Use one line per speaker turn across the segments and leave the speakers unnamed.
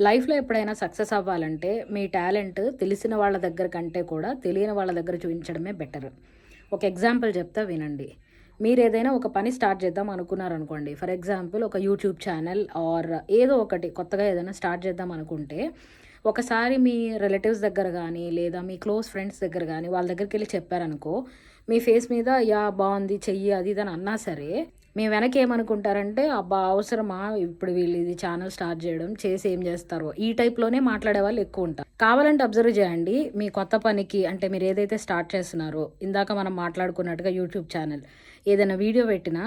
లైఫ్‌లో ఎప్పుడైనా సక్సెస్ అవ్వాలంటే మీ టాలెంట్ తెలిసిన వాళ్ళ దగ్గర కంటే కూడా తెలియని వాళ్ళ దగ్గర చూయించడమే బెటర్. ఒక ఎగ్జాంపుల్ చెప్తా వినండి. మీరేదైనా ఒక పని స్టార్ట్ చేద్దాం అనుకున్నారనుకోండి. ఫర్ ఎగ్జాంపుల్ ఒక యూట్యూబ్ ఛానల్ ఆర్ ఏదో ఒకటి కొత్తగా ఏదైనా స్టార్ట్ చేద్దాం అనుకుంటే, ఒకసారి మీ రిలేటివ్స్ దగ్గర గానీ, లేదా మీ క్లోజ్ ఫ్రెండ్స్ దగ్గర గానీ, వాళ్ళ దగ్గరికెళ్లి చెప్పారనుకో, మీ ఫేస్ మీద యాహ్! బావుంది చెయ్యి అది ఇది అని అన్నా సరే, మీ వెనక ఏమనుకుంటారంటే, అబ్బా! అవసరమా ఇప్పుడు వీళ్ళు ఇది ఛానల్ స్టార్ట్ చేయడం, చేసి ఏం చేస్తారో, ఈ టైప్‌లోనే మాట్లాడేవాళ్ళు ఎక్కువుంటారు. కావాలంటే అబ్జర్వ్ చేయండి. మీ కొత్త పనికి అంటే మీరేదైతే స్టార్ట్ చేస్తున్నారో, ఇందాక మనం మాట్లాడుకున్నట్టుగా యూట్యూబ్ ఛానల్, ఏదైనా వీడియో పెట్టినా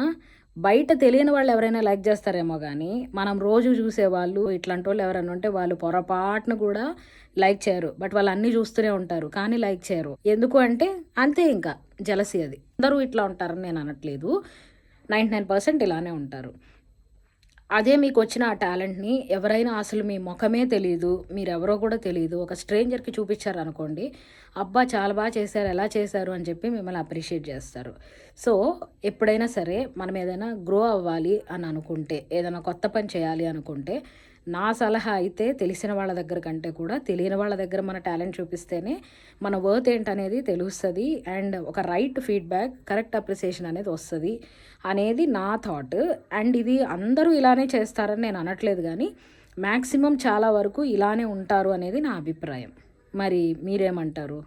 బయట తెలియని వాళ్ళు ఎవరైనా లైక్ చేస్తారేమో గానీ, మనం రోజు చూసేవాళ్ళు ఇట్లాంటోళ్ళు ఎవరైనా ఉంటే వాళ్ళు పొరపాటున కూడా లైక్ చేయరు. బట్ వాళ్ళు అన్నీ చూస్తూనే ఉంటారు. కానీ లైక్ చేయరు. ఎందుకు అంటే అంతే ఇంకా జెలసీ అది. అందరూ ఇట్లా ఉంటారని నేను అనట్లేదు. 99% ఇలానే ఉంటారు. అదే మీకొచ్చిన ఆ టాలెంట్‌ని ఎవరైనా అసలు మీ మొఖమే తెలీదు, మీరెవరో కూడా తెలీదు, ఒక స్ట్రేంజర్‌కి చూపిచ్చారనుకోండి, అబ్బా! చాలా చేశారు, ఎలా చేశారు అని చెప్పి మిమ్మల్ని అప్రిషియేట్ చేస్తారు. సో, ఎప్పుడైనా సరే మనం ఏదైనా గ్రో అవ్వాలి అని అనుకుంటే, ఏదైనా కొత్త పని చేయాలి అనుకుంటే, నా సలహా అయితే తెలిసిన వాళ్ళ దగ్గర కంటే కూడా తెలియని వాళ్ళ దగ్గర మన టాలెంట్ చూపిస్తేనే మన వర్త్ ఏంటనేది తెలుస్తది. అండ్ ఒక రైట్ ఫీడ్‌బ్యాక్, కరెక్ట్ అప్రిసియేషన్ అనేది వస్తది అనేది నా థాట్. అండ్ ఇది అందరూ ఇలానే చేస్తారని నేను అనట్లేదు గానీ, మాక్సిమం చాలా వరకు ఇలానే ఉంటారు అనేది నా అభిప్రాయం. మరి మీరేమంటారు?